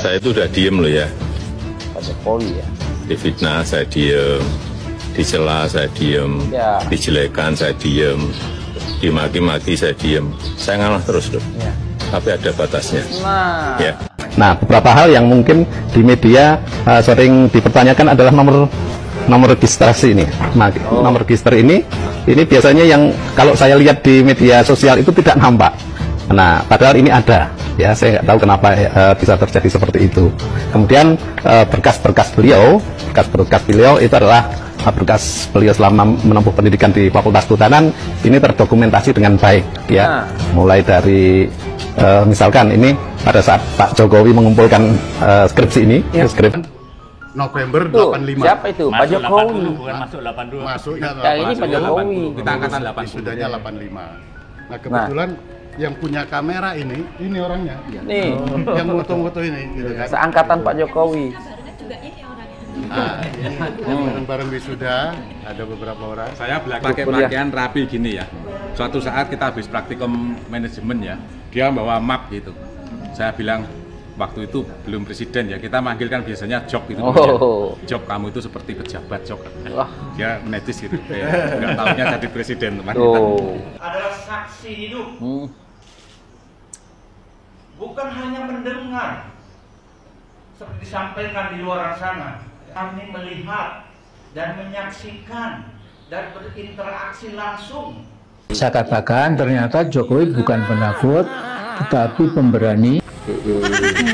Saya itu udah diem loh ya. Pak Jokowi ya. Difitnah saya diem, dicela saya diem, Ya. dijelekan saya diem, dimaki-maki saya diem. Saya ngalah terus loh. Ya. Tapi ada batasnya. Nah. Ya. Nah, beberapa hal yang mungkin di media sering dipertanyakan adalah nomor registrasi ini. Nah, nomor register ini biasanya yang kalau saya lihat di media sosial itu tidak nampak. Nah, padahal ini ada. Ya, saya nggak tahu kenapa bisa terjadi seperti itu. Kemudian berkas-berkas beliau itu adalah berkas beliau selama menempuh pendidikan di Fakultas Kehutanan ini terdokumentasi dengan baik. Ya, mulai dari misalkan ini pada saat Pak Jokowi mengumpulkan skripsi ini, skrip November Tuh, 85. siapa itu? Pak Jokowi. Bukan masuk 82. Masuknya Ya, ini Pak Jokowi. Kita angkatan 80. Sudahnya 85. Nah, kebetulan yang punya kamera ini orangnya. Nih. Yang foto-foto ini gitu kan. Seangkatan Pak Jokowi. Nah, ini bareng-bareng wisuda, ada beberapa orang. Saya pakai pakaian rapi gini ya. Suatu saat kita habis praktikum manajemen ya, dia bawa map gitu. Saya bilang waktu itu belum presiden ya, kita manggilkan biasanya Jok gitu. Jok, kamu itu seperti pejabat Jok. Dia netis gitu, nggak tahunya jadi presiden teman kita. Adalah saksi hidup. Bukan hanya mendengar seperti disampaikan di luar sana. Kami melihat dan menyaksikan dan berinteraksi langsung. Saya katakan ternyata Jokowi bukan penakut, tetapi pemberani.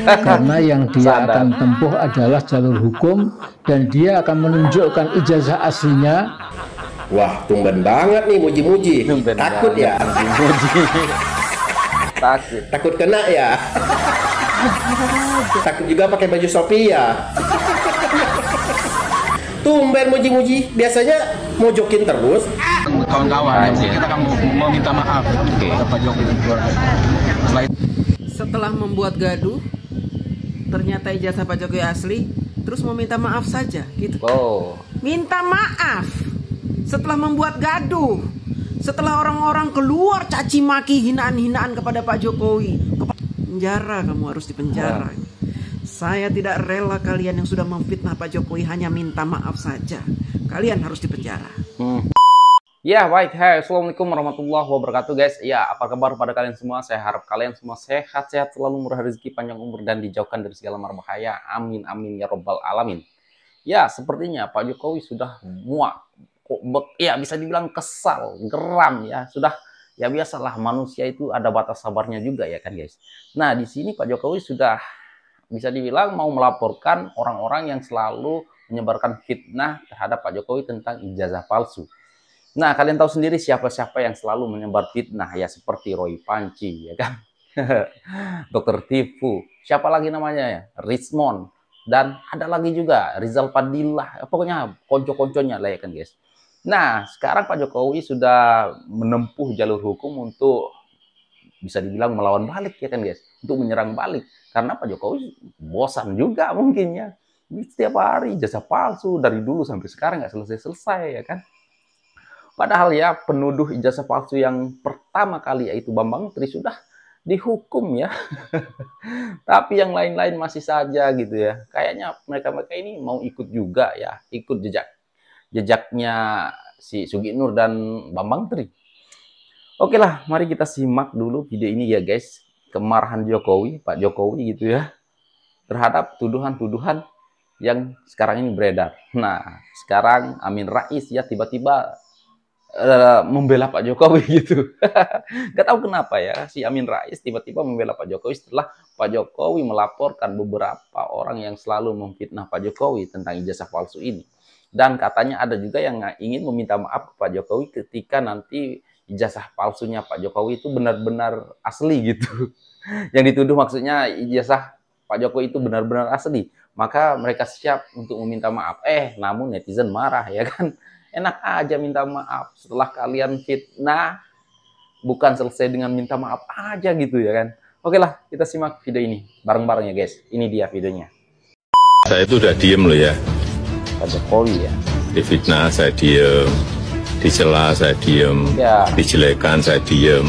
Karena yang dia akan tempuh adalah jalur hukum dan dia akan menunjukkan ijazah aslinya. Wah, tumben banget nih muji-muji. Takut ya? Takut kena ya? Takut juga pakai baju Shopee ya? Tumben muji-muji, biasanya mojokin terus. Kawan-kawan, kita akan meminta maaf kepada Pak Jokowi. Setelah membuat gaduh, ternyata ijazah Pak Jokowi asli, terus mau minta maaf saja, gitu. Minta maaf setelah membuat gaduh, setelah orang-orang keluar caci maki hinaan-hinaan kepada Pak Jokowi. Penjara, kamu harus dipenjara. Saya tidak rela kalian yang sudah memfitnah Pak Jokowi hanya minta maaf saja. Kalian harus dipenjara. Ya baik, hai, assalamualaikum warahmatullahi wabarakatuh guys. Ya, apa kabar pada kalian semua? Saya harap kalian semua sehat-sehat, selalu murah rezeki, panjang umur, dan dijauhkan dari segala mara bahaya. Amin, amin, ya robbal alamin. Ya, sepertinya Pak Jokowi sudah muak, ya bisa dibilang kesal, geram ya. Sudah, ya biasalah manusia itu ada batas sabarnya juga ya kan guys. Nah, di sini Pak Jokowi sudah bisa dibilang mau melaporkan orang-orang yang selalu menyebarkan fitnah terhadap Pak Jokowi tentang ijazah palsu. Nah, kalian tahu sendiri siapa-siapa yang selalu menyebar fitnah ya, seperti Roy Panci ya kan. Dr. Tifu, siapa lagi namanya ya? Rismond, dan ada lagi juga Rizal Padillah. Pokoknya konco-konconya lah ya kan guys. Nah, sekarang Pak Jokowi sudah menempuh jalur hukum untuk bisa dibilang melawan balik ya kan guys, untuk menyerang balik. Karena Pak Jokowi bosan juga mungkin ya. Setiap hari ijazah palsu dari dulu sampai sekarang nggak selesai-selesai ya kan. Padahal ya penuduh ijazah palsu yang pertama kali yaitu Bambang Tri sudah dihukum ya. Tapi yang lain-lain masih saja gitu ya. Kayaknya mereka-mereka ini mau ikut juga ya, ikut jejaknya si Sugi Nur dan Bambang Tri. Oke lah, mari kita simak dulu video ini ya guys. Kemarahan Jokowi, Pak Jokowi gitu ya, terhadap tuduhan-tuduhan yang sekarang ini beredar. Nah, sekarang Amin Rais ya tiba-tiba membela Pak Jokowi gitu. Gak tahu kenapa ya si Amin Rais tiba-tiba membela Pak Jokowi setelah Pak Jokowi melaporkan beberapa orang yang selalu memfitnah Pak Jokowi tentang ijazah palsu ini. Dan katanya ada juga yang ingin meminta maaf ke Pak Jokowi ketika nanti ijazah palsunya Pak Jokowi itu benar-benar asli gitu. Yang dituduh maksudnya ijazah Pak Jokowi itu benar-benar asli. Maka mereka siap untuk meminta maaf. Namun netizen marah ya kan. Enak aja minta maaf setelah kalian fitnah, bukan selesai dengan minta maaf aja gitu ya kan. Oke lah, kita simak video ini bareng-bareng ya guys. Ini dia videonya. Saya itu udah diem loh ya. Pak Jokowi ya. Difitnah saya diem, dicela saya diem, dijelekan saya diem,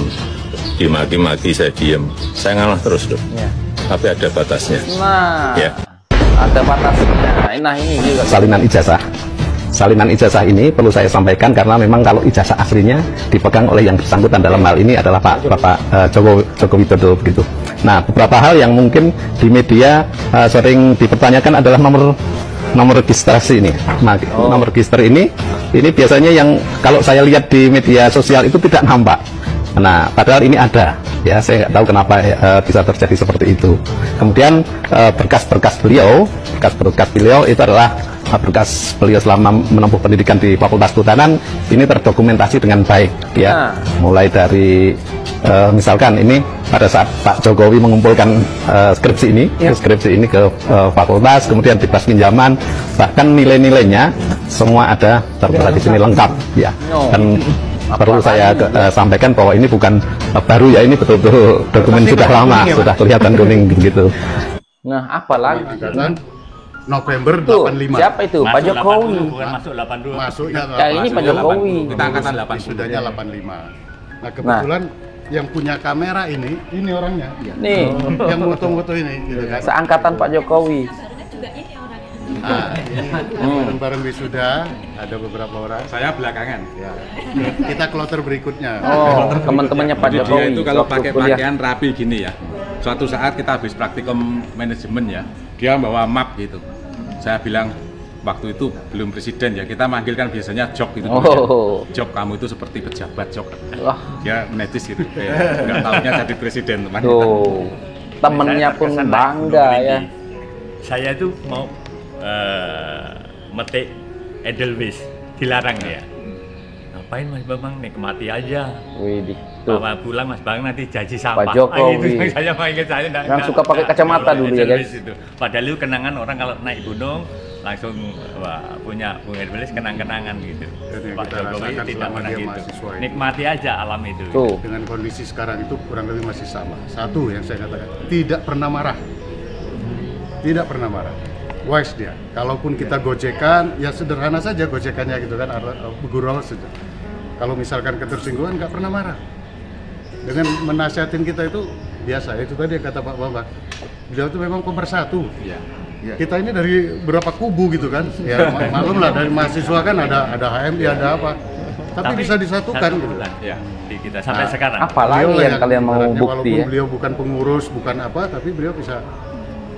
dimaki-maki saya diem. Saya ngalah terus loh. tapi ada batasnya. Nah, Ya. ada batasnya. Nah, ini juga Salinan ijazah. Salinan ijazah ini perlu saya sampaikan karena memang kalau ijazah aslinya dipegang oleh yang bersangkutan dalam hal ini adalah Bapak Joko Widodo begitu. Nah, beberapa hal yang mungkin di media sering dipertanyakan adalah nomor registrasi ini. Nah, nomor register ini biasanya yang kalau saya lihat di media sosial itu tidak nampak. Nah, padahal ini ada. Ya, saya nggak tahu kenapa bisa terjadi seperti itu. Kemudian berkas-berkas beliau itu adalah berkas beliau selama menempuh pendidikan di Fakultas Kehutanan ini terdokumentasi dengan baik ya. Mulai dari misalkan ini pada saat Pak Jokowi mengumpulkan skripsi ini ke fakultas, kemudian bebas pinjaman, bahkan nilai-nilainya semua ada tertera di sini lengkap ya. Dan perlu saya sampaikan bahwa ini bukan baru ya, ini betul-betul dokumen sudah lama, sudah kelihatan kuning begitu. Nah, apalagi November tuh, 85. siapa itu? Pak Jokowi. Bukan masuk 82. Masuknya Ya, ini Pak Jokowi. Kita angkatan 80. Sudahnya 85. Nah, kebetulan yang punya kamera ini orangnya. Nih, Yang foto-foto ini gitu kan. seangkatan Pak Jokowi. Nah, ini bareng wisuda ada beberapa orang. Saya belakangan. Ya. Kita kloter berikutnya. Oh, teman-temannya Pak Jadi dia Jokowi. itu kalau waktu pakai kuliah. pakaian rapi gini ya. Suatu saat kita habis praktikum manajemen ya, dia bawa map gitu. Saya bilang waktu itu belum presiden ya, kita manggilkan biasanya jok gitu. Oh. Jok, kamu itu seperti pejabat jok. Wah. Dia netis gitu. Nggak taunya jadi presiden teman. Tuh, temennya pun bangga ya. Saya itu mau metik Edelweiss, dilarang ya. Ngapain Mas Bambang, nikmati aja. Widih, tuh. Bawa pulang Mas Bambang nanti jaji sampah. Pak Jokowi. Itu yang saya mau ingat saya. Yang suka pakai kacamata dulu ya, guys. Itu. Padahal itu kenangan orang kalau naik gunung langsung punya Bung Edelweiss kenang-kenangan gitu. yang Pak kita Jokowi rasakan tidak selama pernah dia gitu. mahasiswa ini. Nikmati aja alam itu. Tuh. Dengan kondisi sekarang itu kurang lebih masih sama. Satu yang saya katakan, tidak pernah marah. Tidak pernah marah. Wise dia. Kalaupun kita gojekan, ya sederhana saja gojekannya gitu kan, gurau saja. Kalau misalkan ketersinggungan nggak pernah marah. Dengan menasihatin kita itu biasa. Itu tadi yang kata Pak Bambang. Beliau itu memang pemersatu. Iya. Kita ini dari berapa kubu gitu kan? Ya maklum lah, dari mahasiswa kan ada HMI, ada apa. Tapi bisa disatukan gitu. Ya, di kita sampai sekarang. Apalagi Beliau lah yang kalian mau ibaratnya bukti walaupun ya. beliau bukan pengurus, bukan apa, tapi beliau bisa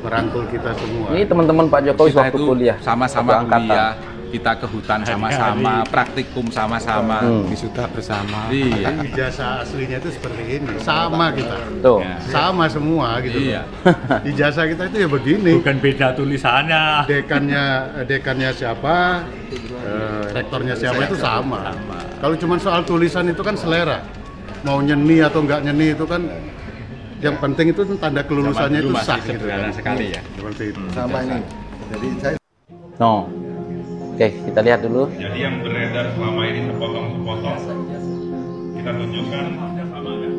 merangkul kita semua. Ini teman-teman Pak Jokowi Kita waktu itu kuliah. sama-sama satu angkatan. kuliah, kita ke hutan sama-sama, praktikum sama-sama, wisuda bersama. Iya. Kan ijazah aslinya itu seperti ini, sama kita. Tuh. Sama semua gitu. Iya. Ijazah kita itu ya begini. Bukan beda tulisannya. Dekannya siapa, rektornya siapa itu sama. Kalau cuma soal tulisan itu kan selera. Mau nyeni atau nggak nyeni itu kan yang penting itu tanda kelulusannya itu sah gitu sederhana kan. sekali ya. Seperti itu. Sama ini. Jadi saya No. Oke, kita lihat dulu. Jadi yang beredar selama ini sepotong-sepotong kita tunjukkan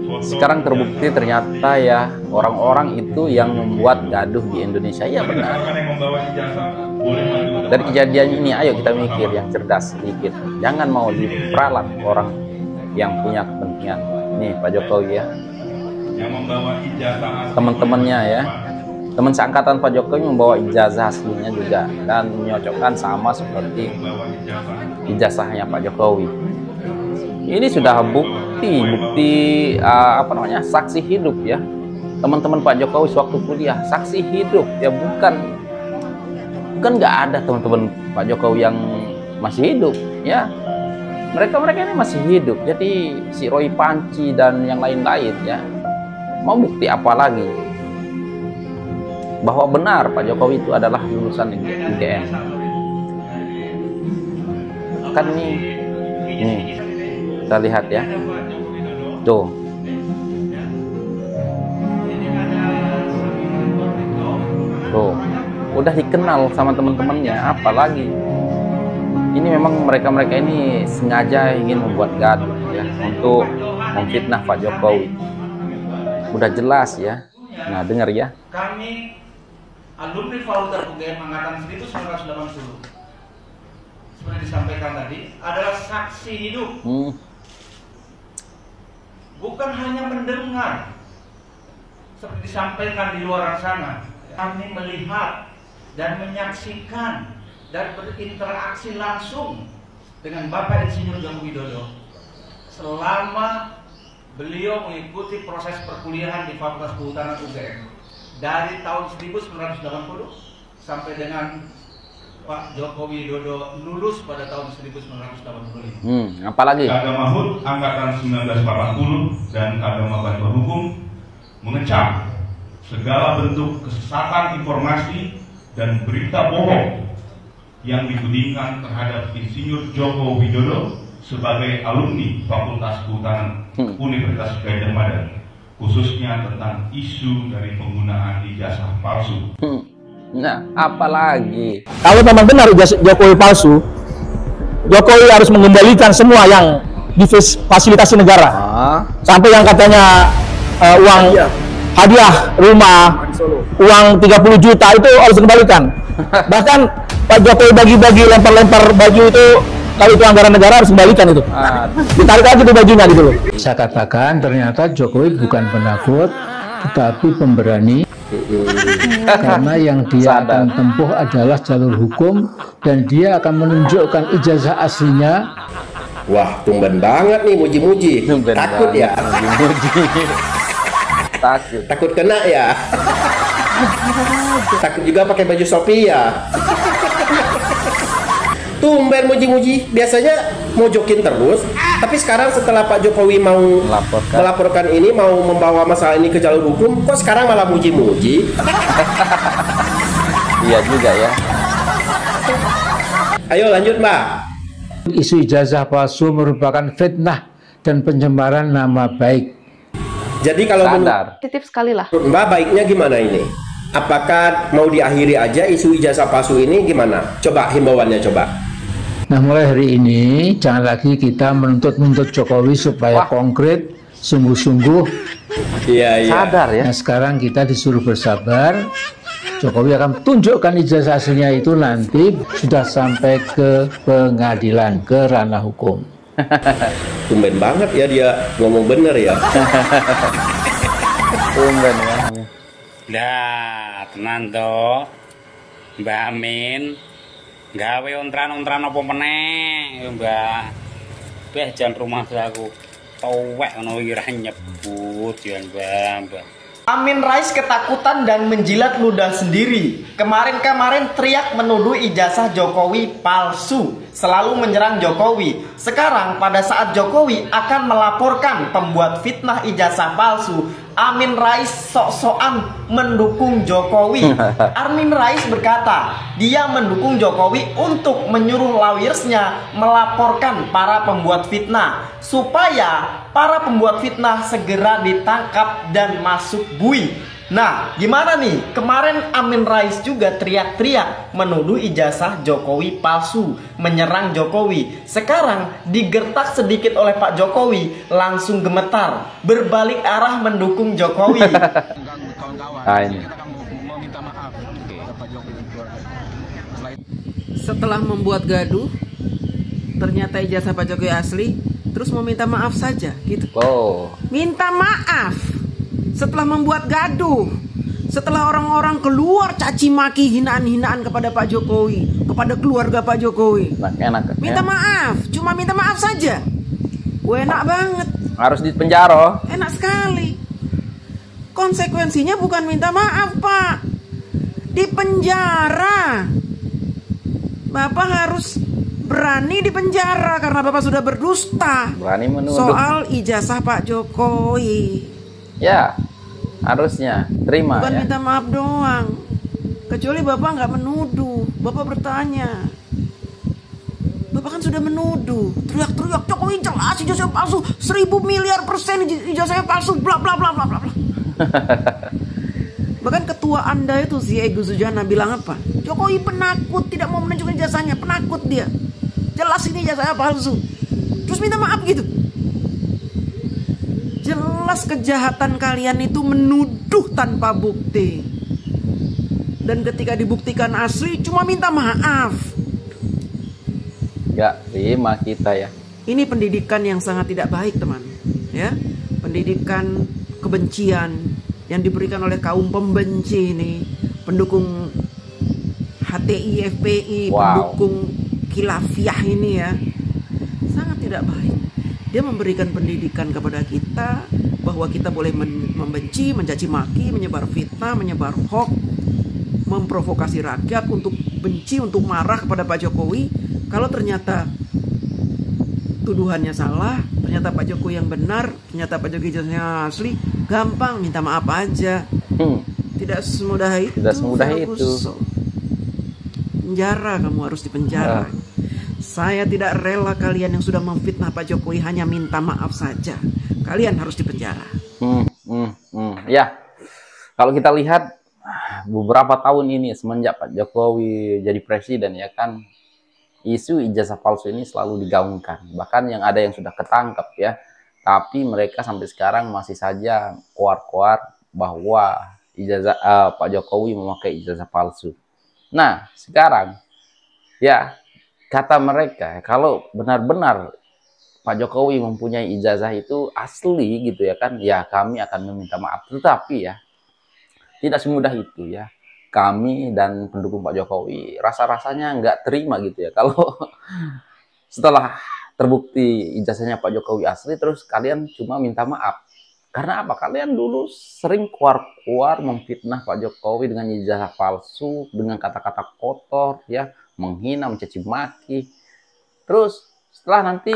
foto. Sekarang terbukti ternyata ya orang-orang itu yang membuat gaduh di Indonesia. Ya benar. Yang membawa ijazah boleh maju. Dari kejadian ini, ayo kita mikir yang cerdas sedikit. Jangan mau diperalat orang yang punya kepentingan. Nih Pak Jokowi ya. Yang membawa ijazah asli. Teman-temannya ya. Teman seangkatan Pak Jokowi membawa ijazah aslinya juga dan menyocokkan sama seperti ijazahnya Pak Jokowi. Ini sudah bukti apa namanya, saksi hidup ya. Teman-teman Pak Jokowi sewaktu kuliah saksi hidup ya, bukan nggak ada teman-teman Pak Jokowi yang masih hidup ya. Mereka ini masih hidup. Jadi si Roy Panci dan yang lain-lain ya. Mau bukti apa lagi? Bahwa benar Pak Jokowi itu adalah lulusan UGM. Kan nih, kita lihat ya. Tuh. Tuh. Udah dikenal sama teman-temannya, apalagi. Ini memang mereka ini sengaja ingin membuat gaduh ya, untuk memfitnah Pak Jokowi. Udah jelas ya. Nah, dengar ya. Kami alumni Fakultas UGM angkatan 1980, seperti disampaikan tadi, adalah saksi hidup. Bukan hanya mendengar seperti disampaikan di luar sana, kami melihat dan menyaksikan dan berinteraksi langsung dengan Bapak Insinyur Joko Widodo selama beliau mengikuti proses perkuliahan di Fakultas Kehutanan UGM dari tahun 1980 sampai dengan Pak Joko Widodo lulus pada tahun 1985. Apalagi? Agama HUT Angkatan 1940 dan Agama Bantuan Hukum mengecam segala bentuk kesesatan informasi dan berita bohong yang ditudingkan terhadap Insinyur Joko Widodo sebagai alumni Fakultas Kehutanan Universitas Gadjah Mada, khususnya tentang isu dari penggunaan ijazah palsu. Nah, apalagi? Kalau memang benar Jokowi palsu, Jokowi harus mengembalikan semua yang difasilitasi negara. Sampai yang katanya uang hadiah rumah, uang 30 juta itu harus dikembalikan. Bahkan Pak Jokowi bagi-bagi lempar-lempar baju itu, kalau itu anggaran negara harus kembalikan itu. Ditarik lagi tuh bajunya gitu loh. Saya katakan ternyata Jokowi bukan penakut, tetapi pemberani. Karena yang dia akan tempuh adalah jalur hukum dan dia akan menunjukkan ijazah aslinya. Wah, tumben banget nih muji-muji. Takut ya? Takut kena ya? Takut juga pakai baju Shopee ya? Tumben muji-muji, biasanya mojokin terus, tapi sekarang setelah Pak Jokowi mau melaporkan ini, mau membawa masalah ini ke jalur hukum, kok sekarang malah muji-muji? Iya juga ya. Ayo lanjut Mbak. Isu ijazah palsu merupakan fitnah dan pencemaran nama baik. Jadi kalau titip sekali lah. Mbak, baiknya gimana ini? Apakah mau diakhiri aja isu ijazah palsu ini gimana? Coba himbauannya coba. Nah, mulai hari ini jangan lagi kita menuntut Jokowi supaya konkret, sungguh-sungguh. Iya. Sadar ya. Nah, sekarang kita disuruh bersabar. Jokowi akan tunjukkan ijazah aslinya itu nanti sudah sampai ke pengadilan, ke ranah hukum. Tumben banget ya dia ngomong bener ya. Tumben ya. Dah, tenan toh, Mbak Amin. Gawe ontran-ontran apa meneh, Mbak. Beh jan rumah aku. Towek ngono iki ra nyebut ya, Mbak. Amin Rais ketakutan dan menjilat ludah sendiri. Kemarin teriak menuduh ijazah Jokowi palsu, selalu menyerang Jokowi. Sekarang pada saat Jokowi akan melaporkan pembuat fitnah ijazah palsu, Amin Rais sok-sokan mendukung Jokowi. Amin Rais berkata, dia mendukung Jokowi untuk menyuruh lawyersnya melaporkan para pembuat fitnah supaya para pembuat fitnah segera ditangkap dan masuk bui. Nah, gimana nih? Kemarin Amin Rais juga teriak-teriak menuduh ijazah Jokowi palsu, menyerang Jokowi. Sekarang digertak sedikit oleh Pak Jokowi, langsung gemetar, berbalik arah mendukung Jokowi. Setelah membuat gaduh, ternyata ijazah Pak Jokowi asli, terus mau minta maaf saja gitu. Minta maaf setelah membuat gaduh, setelah orang-orang keluar caci maki, hinaan-hinaan kepada Pak Jokowi, kepada keluarga Pak Jokowi. Enak, minta maaf, cuma minta maaf saja. Enak banget. Harus dipenjara. Enak sekali. Konsekuensinya bukan minta maaf, Pak, dipenjara. Bapak harus berani dipenjara karena Bapak sudah berdusta. Berani menuduh soal ijazah Pak Jokowi. Ya, harusnya terima. Bukan ya. minta maaf doang. Kecuali Bapak nggak menuduh, Bapak bertanya. Bapak kan sudah menuduh, teriak-teriak Jokowi jelas ijazah palsu, 1000 miliar persen ijazahnya palsu, bla bla bla bla bla. Bahkan ketua Anda itu si Ego Sujana bilang apa? Jokowi penakut, tidak mau menunjukkan ijazahnya, penakut dia. Jelas ini ijazahnya palsu. Terus minta maaf gitu. Jelas kejahatan kalian itu menuduh tanpa bukti. Dan ketika dibuktikan asli cuma minta maaf. Gak terima kita ya. Ini pendidikan yang sangat tidak baik, teman. Ya, pendidikan kebencian, yang diberikan oleh kaum pembenci ini, pendukung HTI, FPI, pendukung Khilafiyah ini ya, sangat tidak baik. Dia memberikan pendidikan kepada kita bahwa kita boleh membenci, mencaci maki, menyebar fitnah, menyebar hoax, memprovokasi rakyat untuk benci, untuk marah kepada Pak Jokowi. Kalau ternyata tuduhannya salah, ternyata Pak Jokowi yang benar, ternyata Pak Jokowi ijazahnya asli, gampang minta maaf aja. Tidak semudah itu. Tidak semudah itu. Penjara, kamu harus dipenjara. Saya tidak rela kalian yang sudah memfitnah Pak Jokowi hanya minta maaf saja. Kalian harus dipenjara. Ya, kalau kita lihat beberapa tahun ini semenjak Pak Jokowi jadi presiden ya kan, isu ijazah palsu ini selalu digaungkan. Bahkan yang ada yang sudah ketangkep ya, tapi mereka sampai sekarang masih saja koar-koar bahwa ijazah Pak Jokowi memakai ijazah palsu. Nah, sekarang ya kata mereka kalau benar-benar Pak Jokowi mempunyai ijazah itu asli gitu ya kan, ya kami akan meminta maaf. Tetapi ya tidak semudah itu ya. Kami dan pendukung Pak Jokowi rasa-rasanya nggak terima gitu ya kalau setelah terbukti ijazahnya Pak Jokowi asli terus kalian cuma minta maaf. Karena apa? Kalian dulu sering keluar-keluar memfitnah Pak Jokowi dengan ijazah palsu, dengan kata-kata kotor ya, menghina, mencaci maki. Terus setelah nanti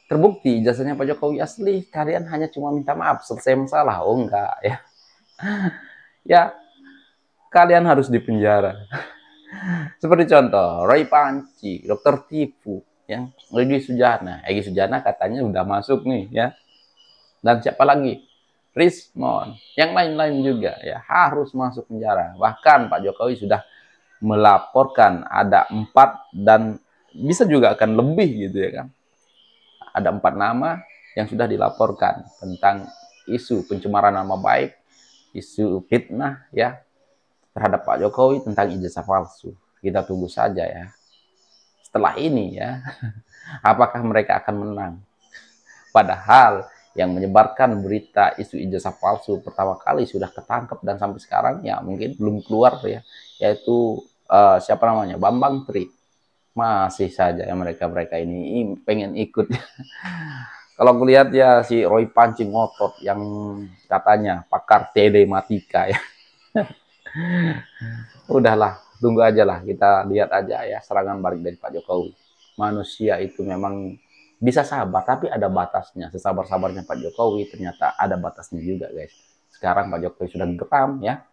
terbukti ijazahnya Pak Jokowi asli, kalian hanya cuma minta maaf, selesai masalah. Oh enggak ya. Ya, kalian harus dipenjara. Seperti contoh, Roy Panci, Dr. Tipu, ya, Egy Sujana katanya udah masuk nih ya. Dan siapa lagi? Rismon, yang lain-lain juga ya harus masuk penjara. Bahkan Pak Jokowi sudah melaporkan ada 4 dan bisa juga akan lebih gitu ya kan. Ada 4 nama yang sudah dilaporkan tentang isu pencemaran nama baik, isu fitnah ya terhadap Pak Jokowi tentang ijazah palsu. Kita tunggu saja ya. Setelah ini ya, apakah mereka akan menang? Padahal yang menyebarkan berita isu ijazah palsu pertama kali sudah ketangkep dan sampai sekarang ya mungkin belum keluar ya, yaitu siapa namanya, Bambang Tri. Masih saja ya mereka ini pengen ikut. Kalau kulihat ya si Roy Panci ngotot yang katanya pakar telematika ya. Udahlah, tunggu aja lah, kita lihat aja ya serangan balik dari Pak Jokowi. Manusia itu memang bisa sabar, tapi ada batasnya. Sesabar-sabarnya Pak Jokowi ternyata ada batasnya juga guys. Sekarang Pak Jokowi sudah geram ya,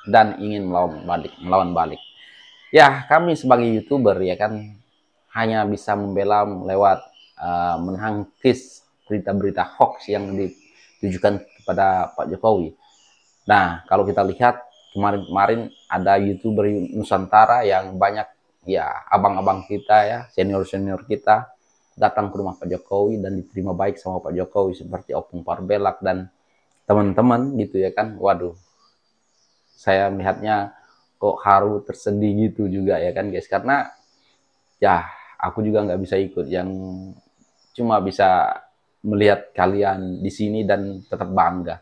dan ingin melawan balik. Ya, kami sebagai YouTuber ya kan hanya bisa membela lewat menangkis berita-berita hoax yang ditujukan kepada Pak Jokowi. Nah, kalau kita lihat kemarin ada YouTuber Nusantara yang banyak ya abang-abang kita ya, senior-senior kita datang ke rumah Pak Jokowi dan diterima baik sama Pak Jokowi seperti Opung Parbelak dan teman-teman gitu ya kan. Waduh, saya melihatnya kok haru, tersedih gitu juga ya kan guys, karena ya aku juga nggak bisa ikut, yang cuma bisa melihat kalian di sini dan tetap bangga.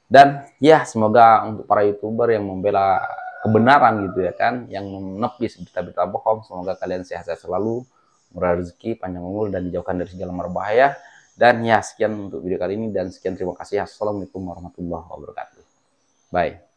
Dan ya semoga untuk para YouTuber yang membela kebenaran gitu ya kan, yang menepis berita-berita bohong, semoga kalian sehat-sehat selalu, murah rezeki, panjang umur, dan dijauhkan dari segala mara bahaya. Dan ya sekian untuk video kali ini, dan sekian, terima kasih. Assalamualaikum warahmatullahi wabarakatuh. Bye.